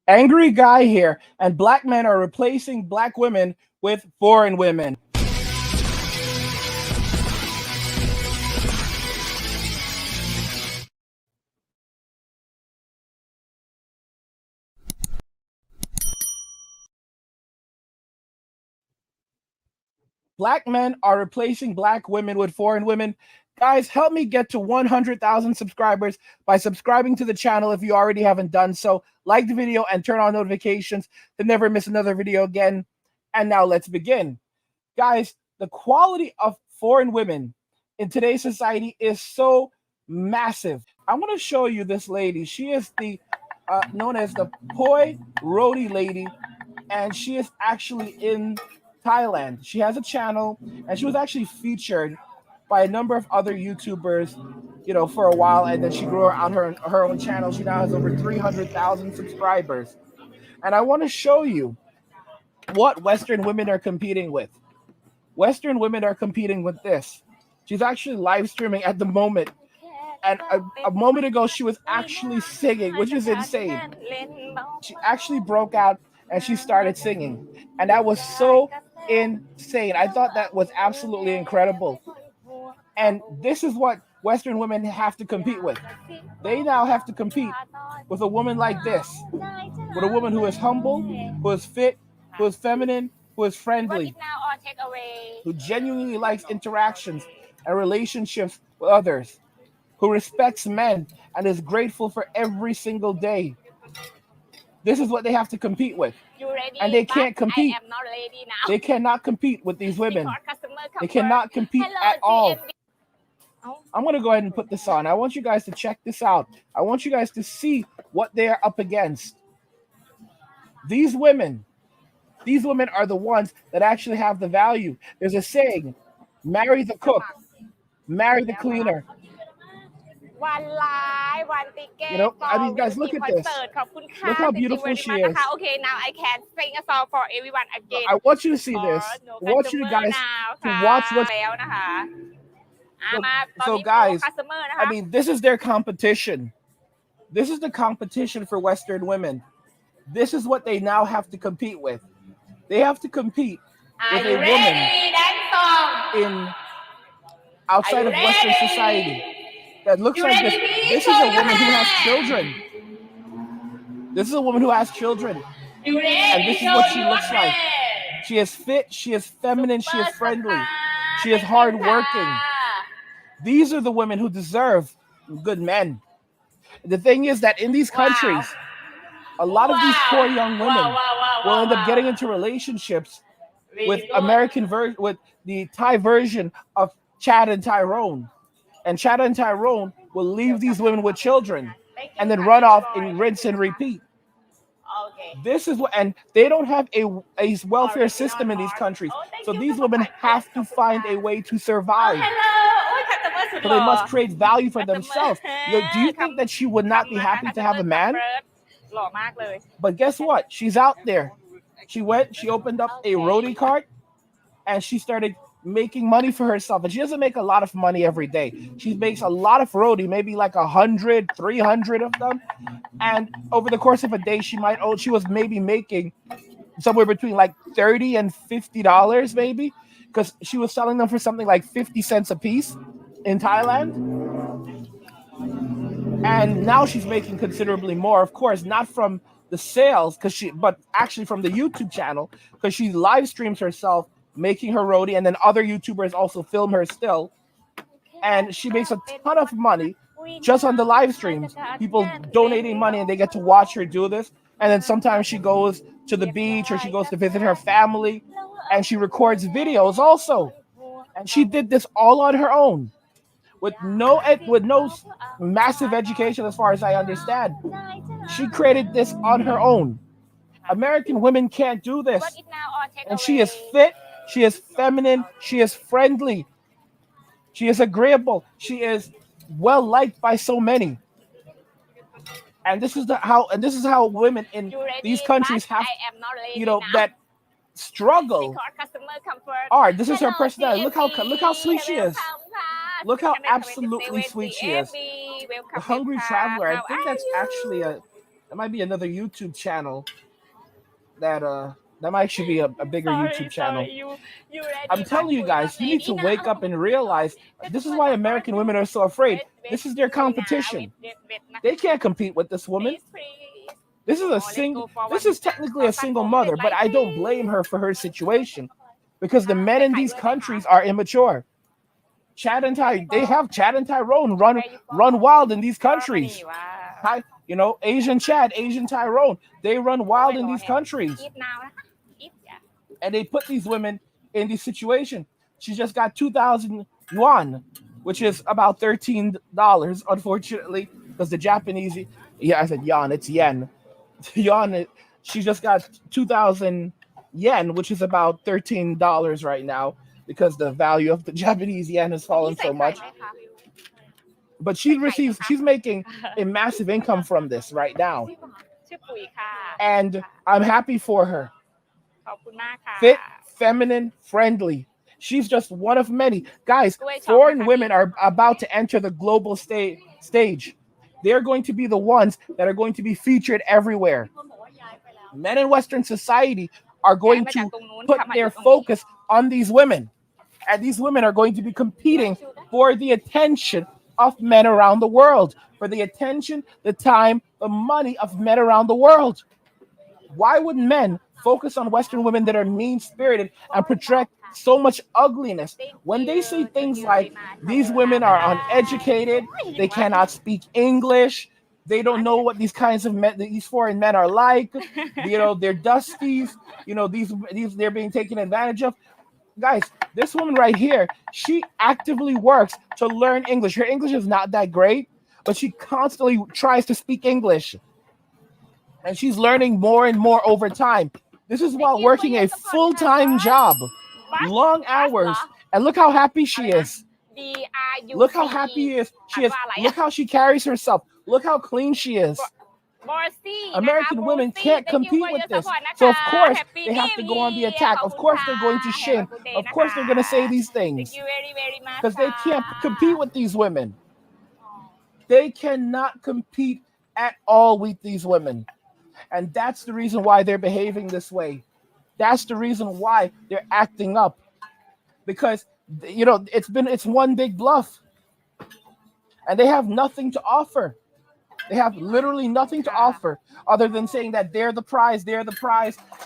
Angry guy here, and black men are replacing black women with foreign women. Black men are replacing black women with foreign women. Guys, help me get to 100,000 subscribers by subscribing to the channel if you already haven't done so. Like the video and turn on notifications to never miss another video again. And now let's begin. Guys, the quality of foreign women in today's society is so massive. I want to show you this lady. She is the known as the Poi Roti lady, and she is actually in Thailand. She has a channel, and she was actually featured by a number of other YouTubers, for a while, and then she grew on her own channel. She now has over 300,000 subscribers. And I want to show you what Western women are competing with. Western women are competing with this. She's actually live streaming at the moment. And a moment ago, she was actually singing, which is insane. She actually broke out and she started singing. And that was so insane. I thought that was absolutely incredible. And this is what Western women have to compete with. They now have to compete with a woman like this, with a woman who is humble, who is fit, who is feminine, who is friendly, who genuinely likes interactions and relationships with others, who respects men and is grateful for every single day. This is what they have to compete with. And they can't compete. They cannot compete with these women. They cannot compete at all. I'm going to go ahead and put this on. I want you guys to check this out. I want you guys to see what they are up against. These women are the ones that actually have the value. There's a saying, marry the cook, marry the cleaner. Guys, look at this. Look how beautiful she is. Okay, now I can sing a song for everyone again. I want you to see this. I want you guys to watch what. So guys, this is their competition. This is the competition for Western women. This is what they now have to compete with. They have to compete with a woman outside of Western society that looks like this. This is a woman who has children. This is a woman who has children. And this is what she looks like. She is fit, she is feminine, she is friendly, she is hardworking. These are the women who deserve good men. The thing is that in these countries, a lot of these poor young women will end up getting into relationships with with the Thai version of Chad and Tyrone. And Chad and Tyrone will leave these women with children and then run off and rinse and repeat. This is what, and they don't have a welfare system in these countries. So these women have to find a way to survive. So they must create value for themselves. Do you think that she would not be happy to have a man? But guess what? She's out there. She opened up a roti cart and she started making money for herself. And she doesn't make a lot of money every day. She makes a lot of roti, maybe like 100, 300 of them. And over the course of a day, she was maybe making somewhere between like $30 and $50 maybe, because she was selling them for something like 50 cents a piece in Thailand. And now she's making considerably more, of course, not from the sales, but actually from the YouTube channel, because she live streams herself making her roti, and then other YouTubers also film her still. And she makes a ton of money just on the live streams. People donating money and they get to watch her do this. And then sometimes she goes to the beach or she goes to visit her family and she records videos also. And she did this all on her own with no massive education, as far as I understand. She created this on her own. American women can't do this. And she is fit, she is feminine, she is friendly, she is agreeable, she is well liked by so many. And this is how women in these countries have, that struggle are. This is her personality. Look how sweet she is. Look how absolutely sweet she is. The hungry traveler. I think that's actually a That might be another YouTube channel that might actually be a bigger YouTube channel. you I'm ready one telling you food guys, you need already to wake up now. and realize this is why American women are so afraid. This is their competition. Wait They can't compete with this woman. please. This is a Oh, let's single. go for This one is technically a for single some red mother, but light I don't blame please. her for her situation because the men เป็น in ไข่ these ด้วยไหมคะ countries are immature. Chad and Ty, they have Chad and Tyrone run wild in these ชอบมันนี่ countries. ว่า You know, Asian Chad, Asian Tyrone, they run โอ้ wild ไม่ in ร้อน these เนี่ย countries, eat now นะคะ eat yeah and they put these women in these situations. She just got 2,000 yuan, which is about $13, unfortunately, because the Japanese, yeah, I said yuan, it's yen. Yuan, she just got 2,000 yen, which is about $13 right now, because the value of the Japanese yen has วันนี้ fallen ใส่ so ไข่ much. ไหมคะ But ใส่ไข่ไหมคะ she's making a massive income from this right now, ชื่อปุ๋ยค่ะ and I'm happy for her. ขอบคุณมากค่ะ Fit, feminine, friendly. She's just one of many. Guys, foreign women are about to enter the global stage. They're going to be the ones that are going to be featured everywhere. Men in Western society are going to put their focus on these women. And these women are going to be competing for the attention of men around the world, for the attention, the time, the money of men around the world. Why would men focus on Western women that are mean spirited and project so much ugliness when they say things like these women are uneducated, they cannot speak English, they don't know what these kinds of men, these foreign men are like, you know, they're dusties, you know, these they're being taken advantage of. Guys, this woman right here, she actively works to learn English. Her English is not that great, but she constantly tries to speak English. And she's learning more and more over time. This is while working a full-time job, long hours. And look how happy she is. Look how happy she is. Look how she carries herself. Look how clean she is. American women can't compete with this. So of course they have to go on the attack. Of course they're going to shame. Of course they're going to say these things. Because they can't compete with these women. They cannot compete at all with these women. And that's the reason why they're behaving this way. That's the reason why they're acting up. Because, you know, it's one big bluff. And they have nothing to offer. They have literally nothing to offer other than saying that they're the prize,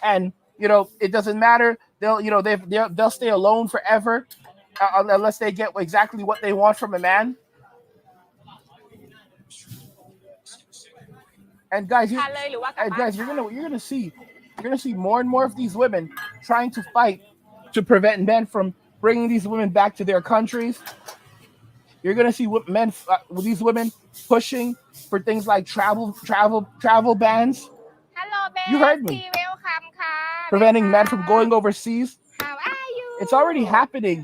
and you know it doesn't matter. They'll stay alone forever unless they get exactly what they want from a man. And guys, you're gonna see more and more of these women trying to fight to prevent men from bringing these women back to their countries. You're gonna see these women pushing for things like travel bans. Hello, You heard me. welcome ค่ะ Preventing men from going overseas. How are you? It's already happening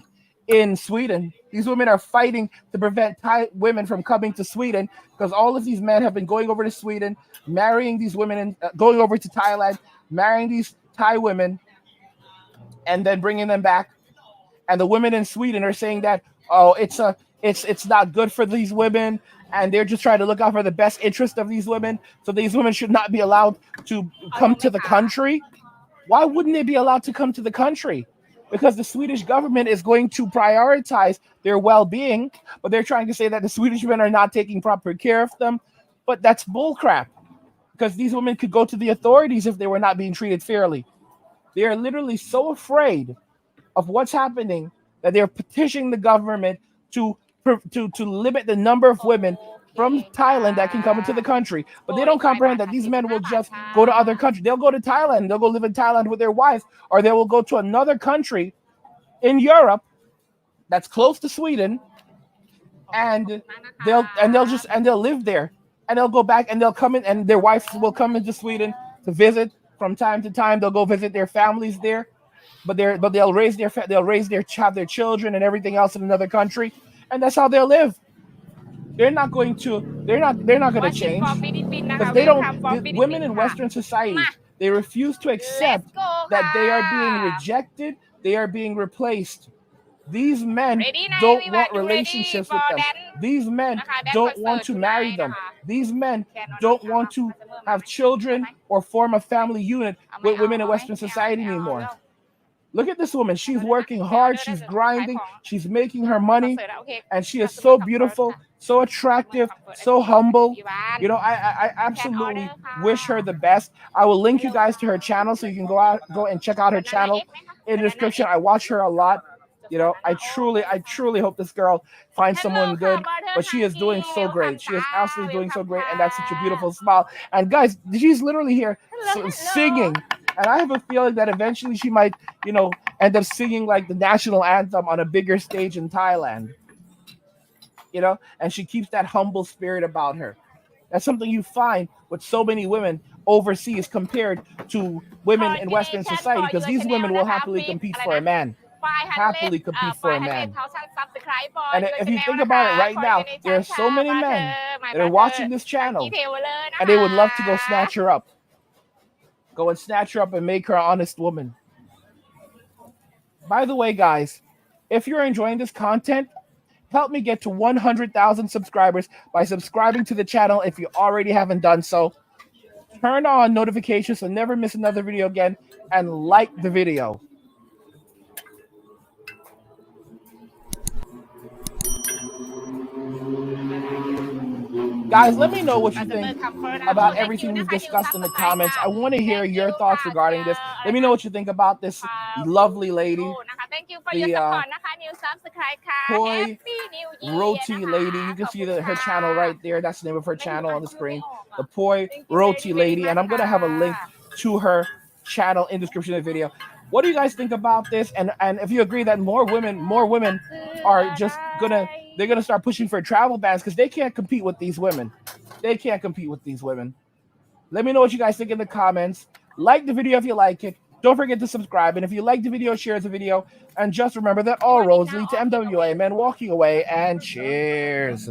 in Sweden. These women are fighting to prevent Thai women from coming to Sweden because all of these men have been going over to Sweden, marrying these women and going over to Thailand, marrying these Thai women, and then bringing them back. And the women in Sweden are saying that, oh, it's not good for these women, and they're just trying to look out for the best interest of these women. So these women should not be allowed to come to the country. Why wouldn't they be allowed to come to the country? Because the Swedish government is going to prioritize their well-being, but they're trying to say that the Swedish men are not taking proper care of them. But that's bullcrap, because these women could go to the authorities if they were not being treated fairly. They are literally so afraid of what's happening that they're petitioning the government to limit the number of women from Thailand that can come into the country. But they don't comprehend that these men will just go to other countries. They'll go to Thailand. They'll go live in Thailand with their wives, or they will go to another country in Europe that's close to Sweden, and they'll live there, and they'll go back, and they'll come in, and their wives will come into Sweden to visit from time to time. They'll go visit their families there, but they'll raise their children and everything else in another country, and that's how they'll live. They're not going to change, because they don't. Women in Western society, they refuse to accept that they are being rejected, they are being replaced. These men Ready ไหน don't we want were you ready relationships for with them. dance These men นะคะ dance don't want concert to marry tonight them. นะคะ These men แคนนอน don't เอา want to เอาเสมอมา have ไหม children เอาไหม or form a family unit เอาไหม with เอา women in เอาไหม Western ไม่เอา society ไม่เอา anymore. เร็ว Look at this woman. She's เอาเลยนะ working ไปเอา hard. เด้อ She's เด้อขาย grinding. ของ She's making her คอน money. เสิร์ตอะโอเค And she จับ is มือ so คอนเฟิร์ส beautiful, ค่ะ so จับมือ attractive, คอนเฟิร์ส so humble. อีวาน You know, I แคนออ absolutely เดอร์ค่ะ wish her the best. I will link you เร็ว guys to her channel so you can go and check out her banana channel egg ไหมคะ in the banana description. egg I watch her a lot. You know, banana I โอเค truly hope this girl finds Hello someone ค่ะ good. butter But she is doing hunky so welcome great. She is จ้า absolutely doing so welcome great, ค่ะ and that's such a beautiful smile. And guys, she's literally here Hello hello singing. And I have a feeling that eventually she might, you know, end up singing like the national anthem on a bigger stage in Thailand. You know, and she keeps that humble spirit about her. That's something you find with so many women overseas compared to women in Western coordination society, for because your these channel women will นะคะ happily with compete อะไร for นะ a man. 500 Happily compete for a man. 500,000 subscribe for And your if you channel think นะ about คะ it right now, coordination there are so ค่ะ many butter men my that are butter watching this hunky channel tailor นะ and คะ they would love to go snatch her up. Go and snatch her up and make her an honest woman. By the way, guys, if you're enjoying this content, help me get to 100,000 subscribers by subscribing to the channel if you already haven't done so. Turn on notifications so never miss another video again, and like the video. Guys, let me know what you think about everything we've discussed in the comments. I want to hear your thoughts regarding this. Let me know what you think about this lovely lady, Thank you for your the support นะคะ new subscribe ค่ะ Toy Happy New Year Roti นะคะ Lady. You can ขอบ see คุณ her ค่ะ channel right there. That's the name of her channel on the screen. ไม่ The Poi Thank you Roti very Lady. And much I'm going to have a link ค่ะ to her channel in the description of the video. What do you guys think about this? And if you agree that more women are just they're gonna start pushing for travel bans because they can't compete with these women. They can't compete with these women. Let me know what you guys think in the comments. Like the video if you like it. Don't forget to subscribe. And if you like the video, share the video. And just remember that all roads lead to MWA. Man, walking away, and cheers.